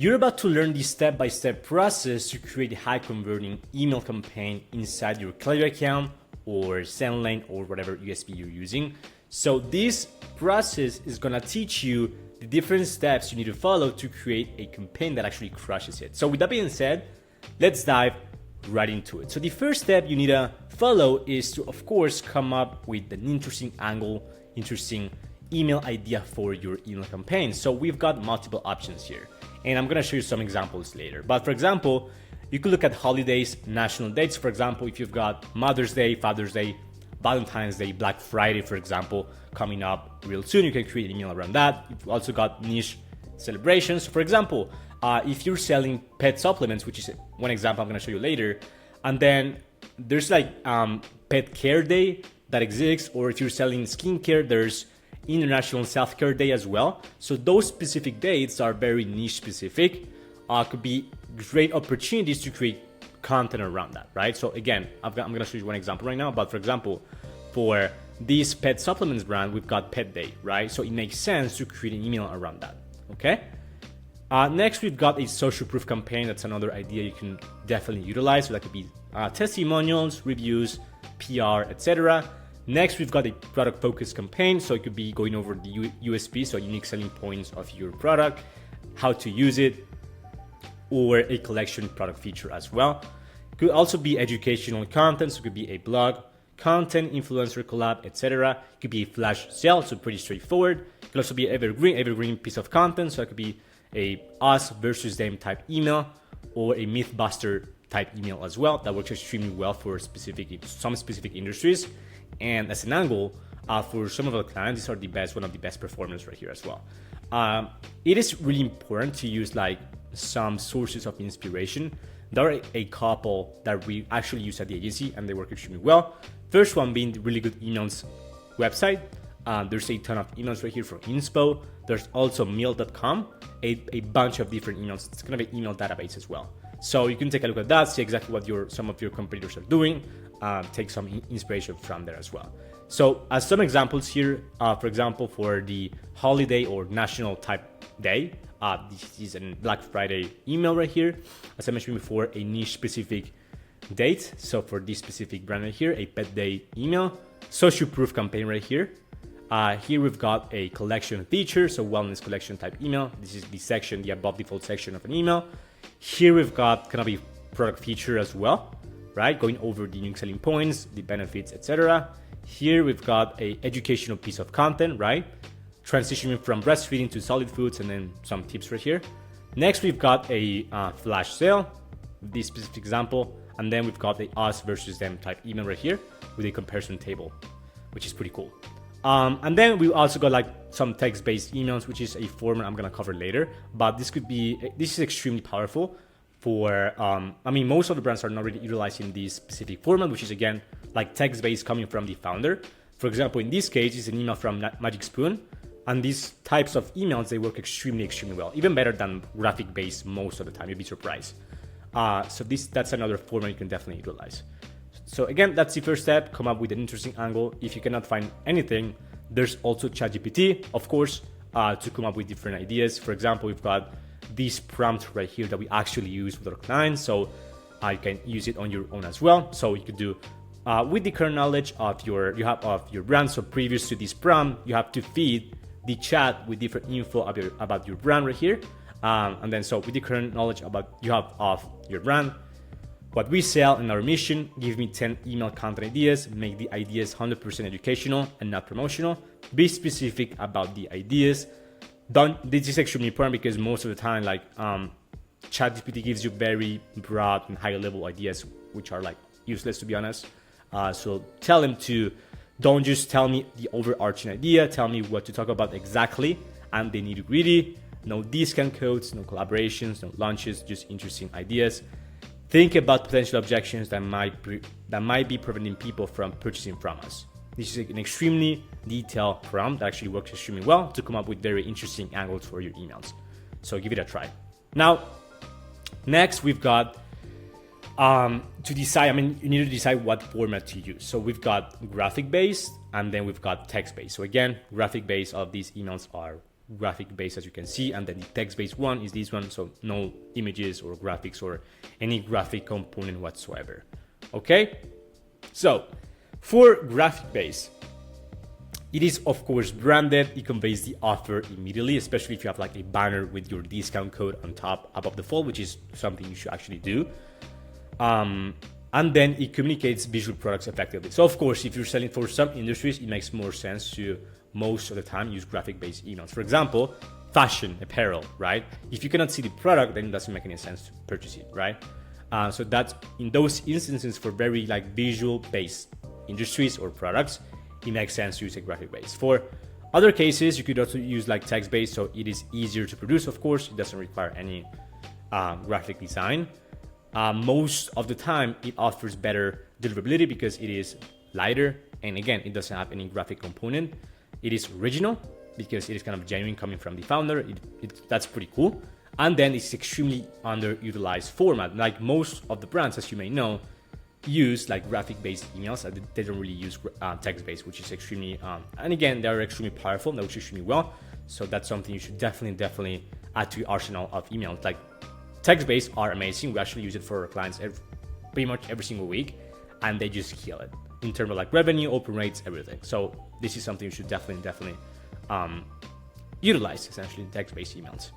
You're about to learn the step-by-step process to create a high-converting email campaign inside your Klaviyo account or SendLane or whatever USP you're using. So this process is gonna teach you the different steps you need to follow to create a campaign that actually crushes it. So with that being said, let's dive right into it. So the first step you need to follow is to, of course, come up with an interesting angle, interesting email idea for your email campaign. So we've got multiple options here, and I'm gonna show you some examples later. But for example, you could look at holidays, national dates. For example, if you've got Mother's Day, Father's Day, Valentine's Day, Black Friday, for example, coming up real soon, you can create an email around that. You've also got niche celebrations. For example, if you're selling pet supplements, which is one example I'm gonna show you later, and then there's like Pet Care Day that exists, or if you're selling skincare, there's International Self-Care Day as well. So those specific dates are very niche specific, could be great opportunities to create content around that, right? So again, I'm gonna show you one example right now, but for example, for this pet supplements brand, we've got Pet Day, right? So it makes sense to create an email around that, okay? Next, we've got a social proof campaign. That's another idea you can definitely utilize. So that could be testimonials, reviews, PR, etc. Next, we've got a product focused campaign. So it could be going over the USP, so unique selling points of your product, how to use it, or a collection product feature as well. It could also be educational content. So it could be a blog, content, influencer collab, etc. It could be a flash sale, so pretty straightforward. It could also be evergreen piece of content. So it could be a us versus them type email, or a mythbuster type email as well. That works extremely well for some specific industries. And as an angle, for some of our clients, these are one of the best performers right here as well. It is really important to use like some sources of inspiration. There are a couple that we actually use at the agency and they work extremely well. First one being the Really Good Emails website. There's a ton of emails right here from inspo. There's also mail.com, a bunch of different emails. It's kind of an email database as well. So you can take a look at that, see exactly what some of your competitors are doing, take some inspiration from there as well. So as some examples here, for example, for the holiday or national type day, this is a Black Friday email right here. As I mentioned before, a niche specific date. So for this specific brand right here, a pet day email, social proof campaign right here. Here we've got a collection feature, so wellness collection type email. This is the section, the above default section of an email. Here we've got kind of a product feature as well, right? Going over the unique selling points, the benefits, etc. Here we've got a educational piece of content, right? Transitioning from breastfeeding to solid foods, and then some tips right here. Next, we've got a flash sale, this specific example, and then we've got the us versus them type email right here with a comparison table, which is pretty cool. And then we also got like some text-based emails, which is a format I'm gonna cover later. But this is extremely powerful for, most of the brands are not really utilizing this specific format, which is again, like text-based coming from the founder. For example, in this case, it's an email from Magic Spoon. And these types of emails, they work extremely, extremely well, even better than graphic-based most of the time. You'd be surprised. So that's another format you can definitely utilize. So again, that's the first step, come up with an interesting angle. If you cannot find anything, there's also ChatGPT, of course, to come up with different ideas. For example, we've got this prompt right here that we actually use with our clients. So you can use it on your own as well. So you could do with the current knowledge of your brand. So previous to this prompt, you have to feed the chat with different info about your brand right here. And then so with the current knowledge you have of your brand, what we sell and our mission, give me 10 email content ideas, make the ideas 100% educational and not promotional. Be specific about the ideas. This is extremely important because most of the time, like ChatGPT gives you very broad and high level ideas, which are like useless to be honest. So tell them to, don't just tell me the overarching idea, tell me what to talk about exactly and the nitty-gritty. No discount codes, no collaborations, no launches, just interesting ideas. Think about potential objections that might be preventing people from purchasing from us. This is an extremely detailed prompt that actually works extremely well to come up with very interesting angles for your emails. So give it a try. Now, next we've got to decide, you need to decide what format to use. So we've got graphic based and then we've got text based. So again, graphic based of these emails are graphic based, as you can see, and then the text based one is this one, so no images or graphics or any graphic component whatsoever. Okay, so for graphic based, it is of course branded. It conveys the offer immediately, especially if you have like a banner with your discount code on top above the fold, which is something you should actually do. And then it communicates visual products effectively. So of course, if you're selling for some industries, it makes more sense to most of the time use graphic-based emails. For example, fashion, apparel, right? If you cannot see the product, then it doesn't make any sense to purchase it, right? So that's in those instances for very like visual-based industries or products, it makes sense to use a graphic-based. For other cases, you could also use like text-based, so it is easier to produce. Of course, it doesn't require any graphic design. Most of the time it offers better deliverability because it is lighter, and again, it doesn't have any graphic component. It is original because it is kind of genuine coming from the founder. That's pretty cool. And then it's extremely underutilized format. Like most of the brands, as you may know, use like graphic-based emails. They don't really use text-based, which is extremely and again, they're extremely powerful. They work extremely well. So that's something you should definitely add to your arsenal of emails. Like text-based are amazing. We actually use it for our clients pretty much every single week, and they just kill it in terms of like revenue, open rates, everything. So this is something you should definitely utilize, essentially, text-based emails.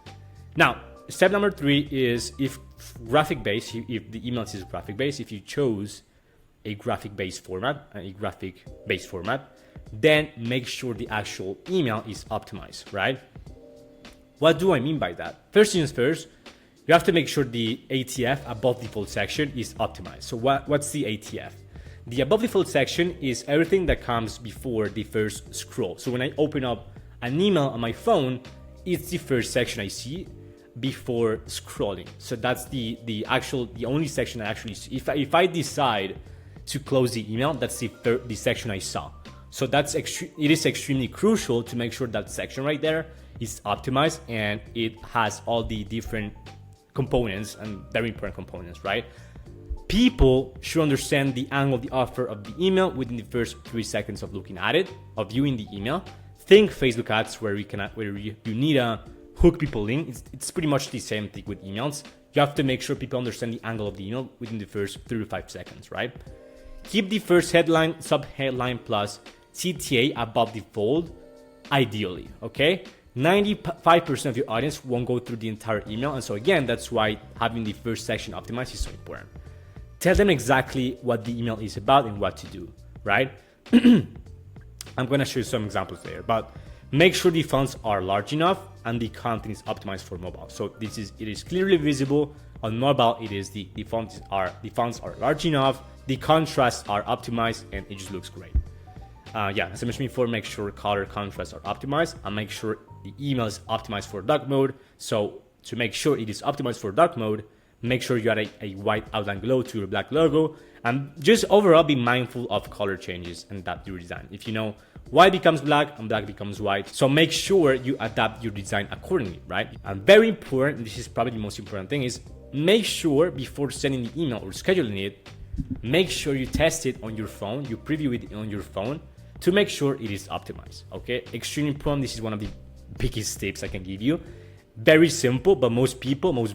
Now, step number 3 is if graphic-based, if the email is graphic-based, if you chose a graphic-based format, then make sure the actual email is optimized, right? What do I mean by that? First things first, you have to make sure the ATF, above default section, is optimized. So what's the ATF? The above default section is everything that comes before the first scroll. So when I open up an email on my phone, it's the first section I see before scrolling. So that's the only section I actually see. If I decide to close the email, that's the section I saw. So it is extremely crucial to make sure that section right there is optimized and it has all the different components and very important components, right? People should understand the angle of the offer of the email within the first 3 seconds of looking at it, of viewing the email. Think Facebook ads where you need to hook people in. It's pretty much the same thing with emails. You have to make sure people understand the angle of the email within the first 3 to 5 seconds, right? Keep the first headline, sub-headline plus CTA above the fold, ideally, okay? 95% of your audience won't go through the entire email, and so again, that's why having the first section optimized is so important. Tell them exactly what the email is about and what to do, right? I'm gonna show you some examples there, but make sure the fonts are large enough and the content is optimized for mobile. So it is clearly visible on mobile. It is the fonts are large enough, the contrasts are optimized, and it just looks great. As I mentioned before, make sure color contrasts are optimized and make sure the email is optimized for dark mode. So to make sure it is optimized for dark mode, make sure you add a white outline below to your black logo, and just overall be mindful of color changes and adapt your design. If you know white becomes black and black becomes white, so make sure you adapt your design accordingly, right? And very important, this is probably the most important thing, is make sure before sending the email or scheduling it, make sure you test it on your phone, you preview it on your phone to make sure it is optimized, okay? Extremely important. This is one of the biggest tips I can give you. Very simple, but most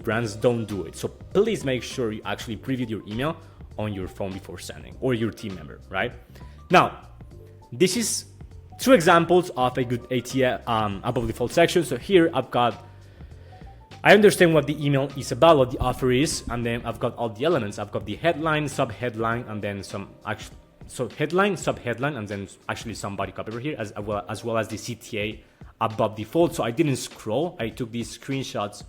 brands don't do it. So please make sure you actually preview your email on your phone before sending, or your team member, right? Now, this is 2 examples of a good ATF above default section. So here I understand what the email is about, what the offer is, and then I've got all the elements. I've got the headline, sub-headline, and then headline, sub-headline, and then actually some body copy over here, as well as the CTA above default. So I didn't scroll. I took these screenshots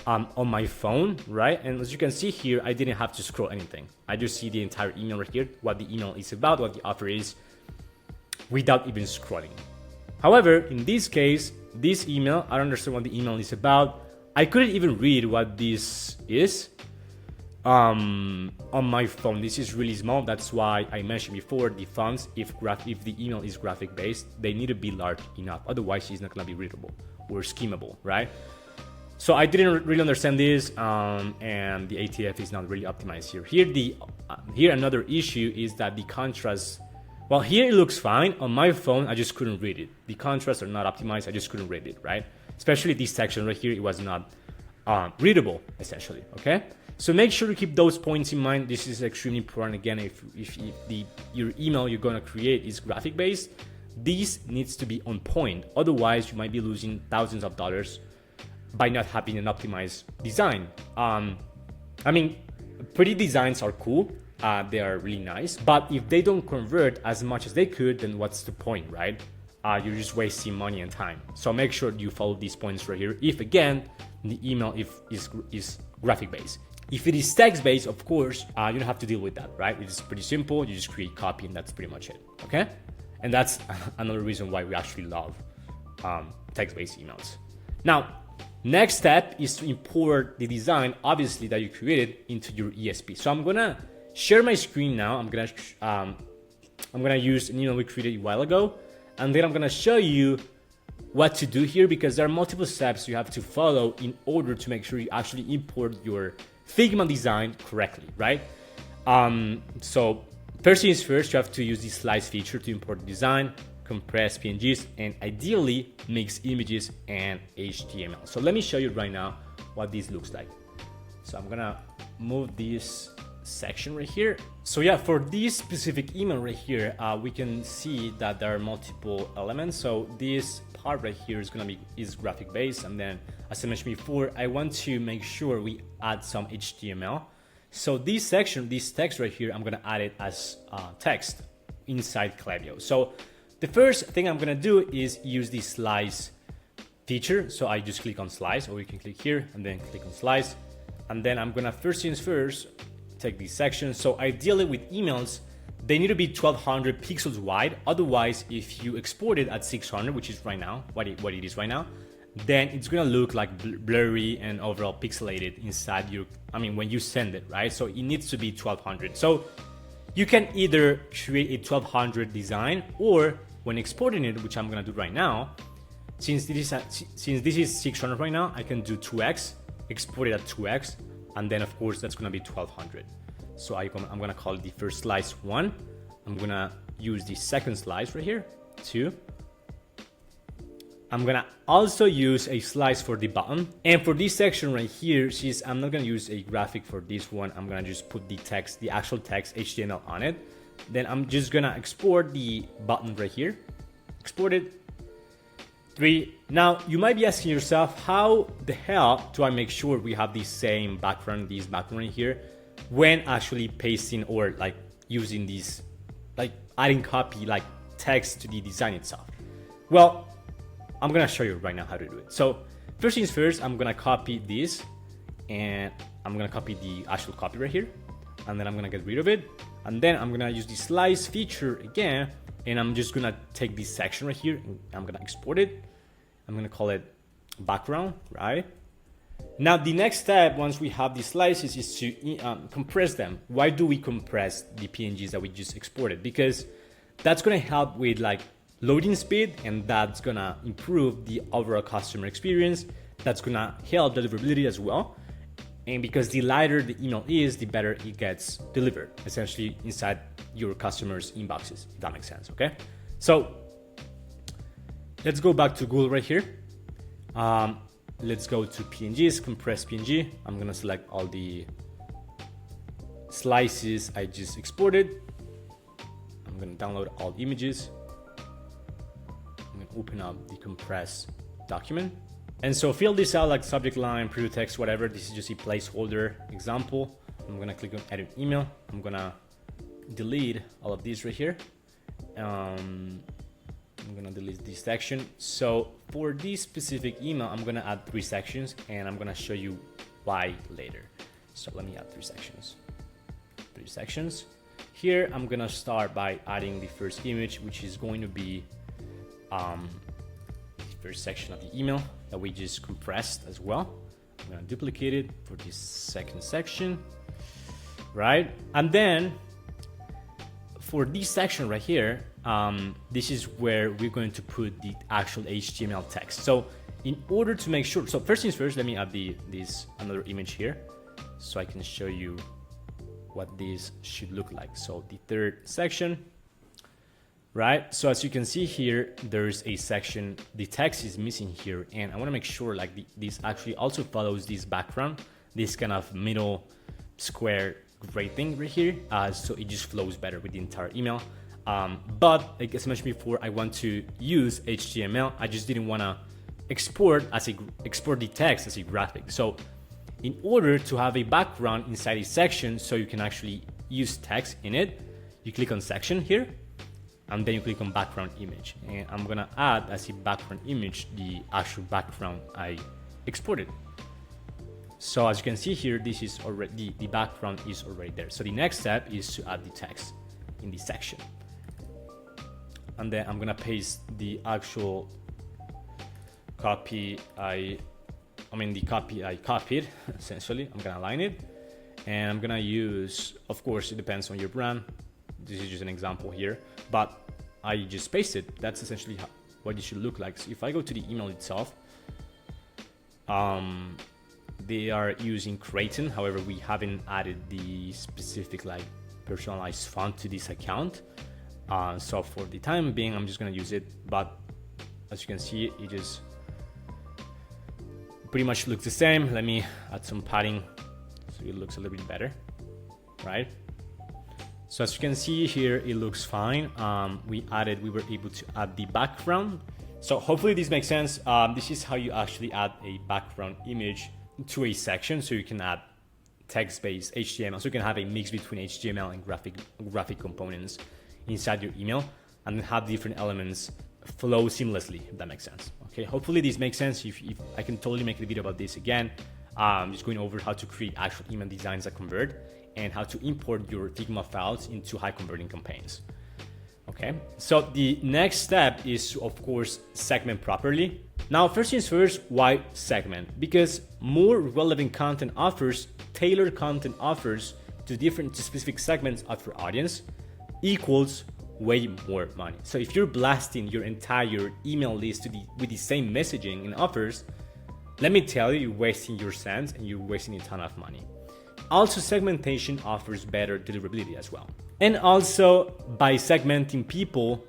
on my phone, right? And as you can see here, I didn't have to scroll anything. I just see the entire email right here, what the email is about, what the offer is, without even scrolling. However, in this case, this email, I don't understand what the email is about. I couldn't even read what this is on my phone. This is really small. That's why I mentioned before the fonts, if the email is graphic based, they need to be large enough. Otherwise, it's not gonna be readable or schemable, right? So I didn't really understand this, and the ATF is not really optimized here. Here another issue is that the contrast, well, here it looks fine. On my phone, I just couldn't read it. The contrasts are not optimized. I just couldn't read it, right? especially this section right here, it was not readable essentially. Okay, so make sure to keep those points in mind. This is extremely important. Again, if your email you're gonna create is graphic based, this needs to be on point. Otherwise, you might be losing thousands of dollars by not having an optimized design. I mean, pretty designs are cool. They are really nice, but if they don't convert as much as they could, then what's the point, right? You're just wasting money and time. So make sure you follow these points right here. If again, the email is graphic based. If it is text based, of course, you don't have to deal with that, right? It's pretty simple. You just create copy and that's pretty much it, okay? And that's another reason why we actually love text-based emails. Now, next step is to import the design, obviously, that you created into your ESP. So I'm gonna share my screen now. I'm gonna use an email we created a while ago, and then I'm gonna show you what to do here, because there are multiple steps you have to follow in order to make sure you actually import your Figma design correctly, right? So first things first, you have to use the slice feature to import the design, compress PNGs, and ideally mix images and HTML. So let me show you right now what this looks like. So I'm gonna move this section right here. So yeah, for this specific email right here, we can see that there are multiple elements. So this part right here is graphic based, and then as I mentioned before, I want to make sure we add some HTML. So this section, this text right here, I'm gonna add it as text inside Klaviyo. So the first thing I'm gonna do is use the slice feature. So I just click on slice, or you can click here and then click on slice. And then I'm gonna first things first, take this section. So ideally with emails, they need to be 1200 pixels wide. Otherwise, if you export it at 600, which is right now, what it is right now, then it's gonna look like blurry and overall pixelated inside your, when you send it, right? So it needs to be 1200. So you can either create a 1200 design, or when exporting it, which I'm gonna do right now, since this is 600 right now, I can do 2x, export it at 2x, and then of course that's gonna be 1200. So I'm gonna call it the first slice 1. I'm gonna use the second slice right here, 2. I'm gonna also use a slice for the button. And for this section right here, since I'm not gonna use a graphic for this one, I'm gonna just put the text, the actual text HTML on it. Then I'm just gonna export the button right here. Export it. 3. Now you might be asking yourself, how the hell do I make sure we have the same background, this background right here, when actually pasting or like using these, like adding copy like text to the design itself? Well, I'm gonna show you right now how to do it. So first things first, I'm gonna copy this, and I'm gonna copy the actual copy right here, and then I'm gonna get rid of it, and then I'm gonna use the slice feature again, and I'm just gonna take this section right here, and I'm gonna export it. I'm gonna call it background, right? Now the next step, once we have the slices, is to compress them. Why do we compress the PNGs that we just exported? Because that's gonna help with like loading speed, and that's gonna improve the overall customer experience. That's gonna help deliverability as well. And because the lighter the email is, the better it gets delivered, essentially inside your customers' inboxes, if that makes sense, okay? So let's go back to Google right here. Let's go to PNGs, compress PNG. I'm gonna select all the slices I just exported. I'm gonna download all images. I'm gonna open up the compressed document. And so fill this out like subject line, preview text, whatever. This is just a placeholder example. I'm gonna click on edit email. I'm gonna delete all of these right here. I'm gonna delete this section. So for this specific email, I'm gonna add 3 sections, and I'm gonna show you why later. So let me add 3 sections. 3 sections. Here, I'm gonna start by adding the first image, which is going to be the first section of the email that we just compressed as well. I'm gonna duplicate it for this second section, right? And then for this section right here, this is where we're going to put the actual HTML text. So in order to make sure, so first things first, let me add this another image here so I can show you what this should look like. So the third section, right? So as you can see here, there's a section, the text is missing here, and I want to make sure like this actually also follows this background, this kind of middle square gray thing right here, so it just flows better with the entire email. But like as I mentioned before, I want to use HTML. I just didn't want to export the text as a graphic. So in order to have a background inside a section so you can actually use text in it, you click on section here, and then you click on background image. And I'm gonna add as a background image the actual background I exported. So as you can see here, this is already, the background is already there. So the next step is to add the text in this section. And then I'm gonna paste the actual copy the copy I copied, essentially. I'm gonna align it. And I'm gonna use, of course, it depends on your brand. This is just an example here, but I just pasted. That's essentially what it should look like. So if I go to the email itself, they are using Creighton. However, we haven't added the specific like personalized font to this account. So for the time being, I'm just gonna use it. But as you can see, it just pretty much looks the same. Let me add some padding so it looks a little bit better, right? So as you can see here, it looks fine. We were able to add the background. So hopefully this makes sense. This is how you actually add a background image to a section. So you can add text-based HTML. So you can have a mix between HTML and graphic components inside your email, and have different elements flow seamlessly, if that makes sense. Okay, hopefully this makes sense. If I can totally make a video about this again, just going over how to create actual email designs that convert, and how to import your Figma files into high converting campaigns. Okay, so the next step is to, of course, segment properly. Now, first things first, why segment? Because more relevant content offers, tailored content offers to specific segments of your audience equals way more money. So if you're blasting your entire email list with the same messaging and offers, let me tell you, you're wasting your cents and you're wasting a ton of money. Also, segmentation offers better deliverability as well. And also, by segmenting people,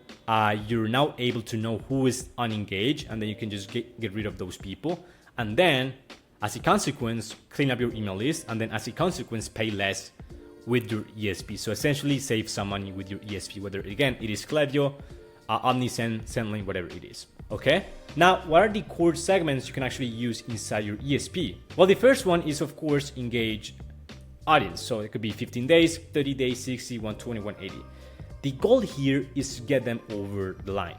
you're now able to know who is unengaged, and then you can just get rid of those people. And then, as a consequence, clean up your email list, and then as a consequence, pay less with your ESP. So essentially, save some money with your ESP, whether, again, it is Klaviyo, OmniSend, SendLink, whatever it is. Okay? Now, what are the core segments you can actually use inside your ESP? Well, the first one is, of course, engage audience. So it could be 15 days, 30 days, 60, 120, 180. The goal here is to get them over the line.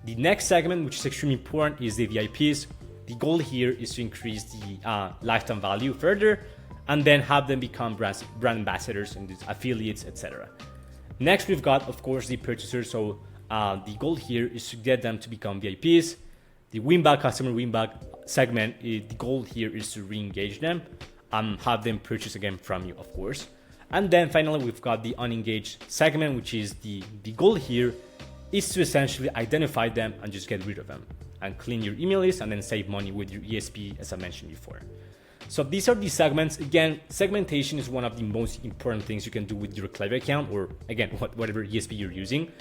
The next segment, which is extremely important, is the VIPs. The goal here is to increase the lifetime value further, and then have them become brand ambassadors and affiliates, etc. Next, we've got, of course, the purchasers. So the goal here is to get them to become VIPs. The win-back, customer win-back segment, the goal here is to re-engage them, have them purchase again from you, of course. And then finally, we've got the unengaged segment, which is the goal here is to essentially identify them and just get rid of them and clean your email list and then save money with your ESP, as I mentioned before. So these are the segments. Again, segmentation is one of the most important things you can do with your Klaviyo account, or again, whatever ESP you're using.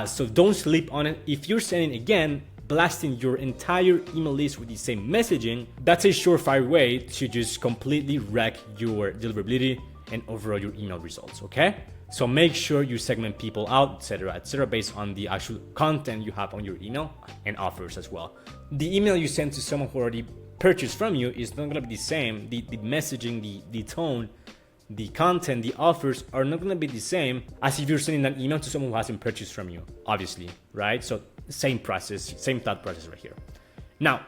So don't sleep on it. If you're sending, again, blasting your entire email list with the same messaging, that's a surefire way to just completely wreck your deliverability and overall your email results, okay? So make sure you segment people out, etc., based on the actual content you have on your email and offers as well. The email you send to someone who already purchased from you is not gonna be the same. The messaging, the tone, the content, the offers are not gonna be the same as if you're sending an email to someone who hasn't purchased from you, obviously, right? So same process, same thought process right here. Now,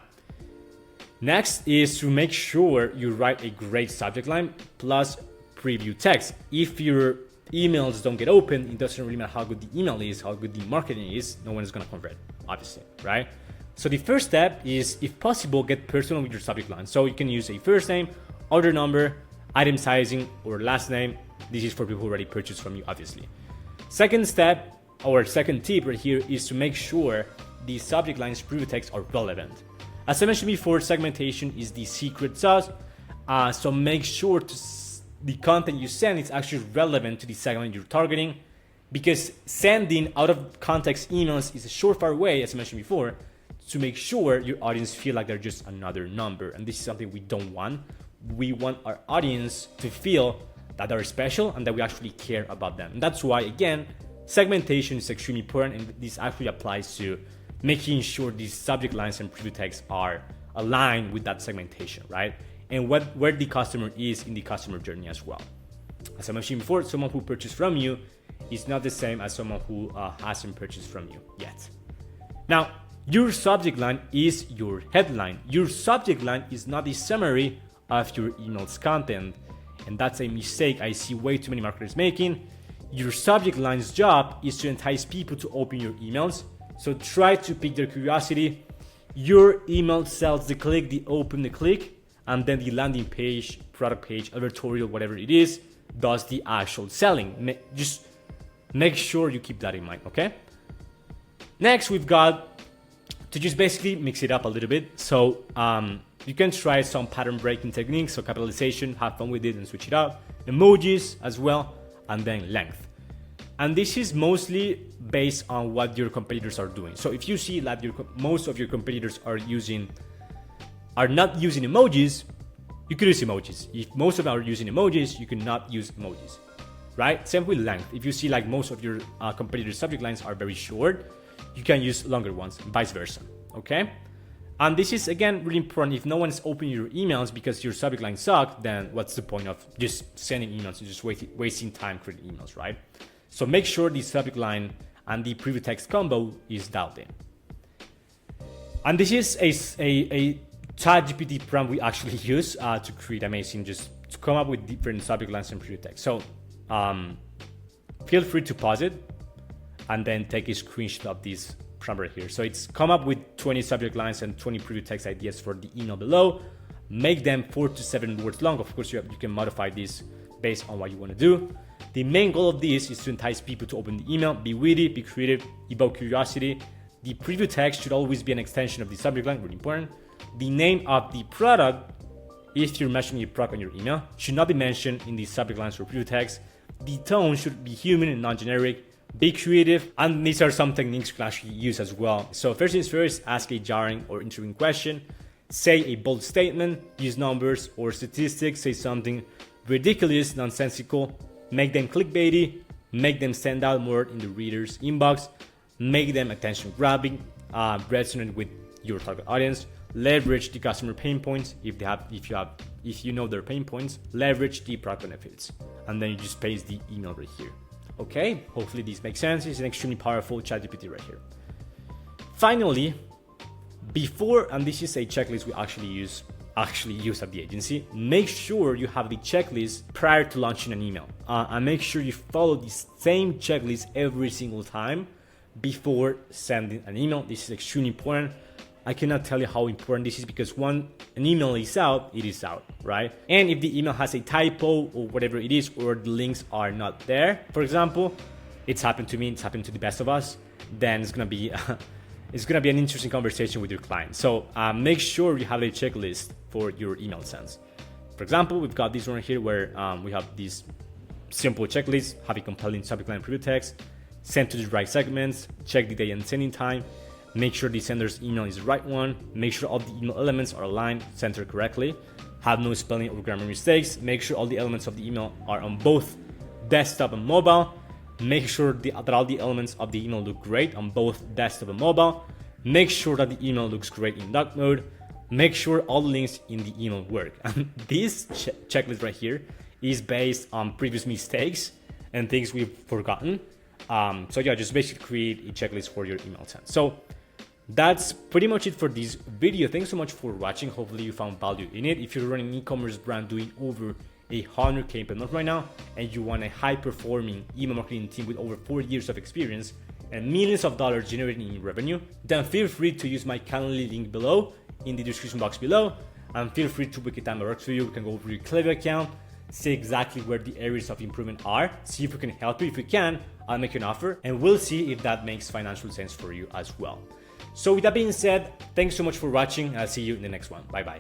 next is to make sure you write a great subject line plus preview text. If your emails don't get open, it doesn't really matter how good the email is, how good the marketing is, no one is gonna convert, obviously, right? So the first step is, if possible, get personal with your subject line. So you can use a first name, order number, item sizing, or last name. This is for people who already purchased from you, obviously. Second step, our second tip right here, is to make sure the subject lines preview text are relevant. As I mentioned before, segmentation is the secret sauce. So make sure the content you send is actually relevant to the segment you're targeting. because sending out of context emails is a surefire way, as I mentioned before, to make sure your audience feel like they're just another number. And this is something we don't want. We want our audience to feel that they're special and that we actually care about them. And that's why, again, segmentation is extremely important, and this actually applies to making sure these subject lines and preview text are aligned with that segmentation, right? And where the customer is in the customer journey as well. As I mentioned before, someone who purchased from you is not the same as someone who hasn't purchased from you yet. Now, your subject line is your headline. Your subject line is not the summary of your email's content. And that's a mistake I see way too many marketers making. Your subject line's job is to entice people to open your emails. So try to pique their curiosity. Your email sells the click, the open, the click, and then the landing page, product page, advertorial, whatever it is, does the actual selling. Just make sure you keep that in mind, okay? Next, we've got to just basically mix it up a little bit. So you can try some pattern breaking techniques, so capitalization, have fun with it and switch it up. Emojis as well, and then length. And this is mostly based on what your competitors are doing. So if you see that most of your competitors are not using emojis, you could use emojis. If most of them are using emojis, you cannot use emojis, right? Same with length. If you see like most of your competitors' subject lines are very short, you can use longer ones, and vice versa, okay? And this is, again, really important. If no one's opening your emails because your subject line suck, then what's the point of just sending emails and just wasting time creating emails, right? So make sure the subject line and the preview text combo is dialed in. And this is a ChatGPT prompt we actually use to create amazing, just to come up with different subject lines and preview text. So feel free to pause it and then take a screenshot of this prompt right here. So it's come up with 20 subject lines and 20 preview text ideas for the email below. Make them 4 to 7 words long. Of course, you can modify this based on what you want to do. The main goal of this is to entice people to open the email, be witty, be creative, evoke curiosity. The preview text should always be an extension of the subject line, really important. The name of the product, if you're mentioning your product on your email, should not be mentioned in the subject lines or preview text. The tone should be human and non-generic. Be creative, and these are some techniques you can actually use as well. So first things first, ask a jarring or intriguing question. Say a bold statement, use numbers or statistics, say something ridiculous, nonsensical, make them clickbaity, make them stand out more in the reader's inbox, make them attention grabbing, resonate with your target audience, leverage the customer pain points if you know their pain points, leverage the product benefits, and then you just paste the email right here. Okay, hopefully this makes sense. It's an extremely powerful ChatGPT right here. Finally, before, and this is a checklist we actually use at the agency, make sure you have the checklist prior to launching an email. And make sure you follow the same checklist every single time before sending an email. This is extremely important. I cannot tell you how important this is, because when an email is out, it is out, right? And if the email has a typo or whatever it is, or the links are not there, for example, it's happened to me, it's happened to the best of us, then it's gonna be an interesting conversation with your client. So make sure you have a checklist for your email sends. For example, we've got this one here where we have this simple checklist: have a compelling subject line preview text, send to the right segments, check the day and sending time, make sure the sender's email is the right one, make sure all the email elements are aligned, centered correctly, have no spelling or grammar mistakes, make sure all the elements of the email are on both desktop and mobile, make sure that all the elements of the email look great on both desktop and mobile, make sure that the email looks great in dark mode, make sure all the links in the email work. And this checklist right here is based on previous mistakes and things we've forgotten. So yeah, just basically create a checklist for your email send. So that's pretty much it for this video. Thanks so much for watching. Hopefully you found value in it. If you're running an e-commerce brand doing over 100K per month right now, and you want a high-performing email marketing team with over 4 years of experience and millions of dollars generating in revenue, then feel free to use my Calendly link below in the description box below, and feel free to book a time that works for you. We can go over your Klaviyo account, see exactly where the areas of improvement are, see if we can help you. If we can, I'll make you an offer, and we'll see if that makes financial sense for you as well. So with that being said, thanks so much for watching. I'll see you in the next one. Bye bye.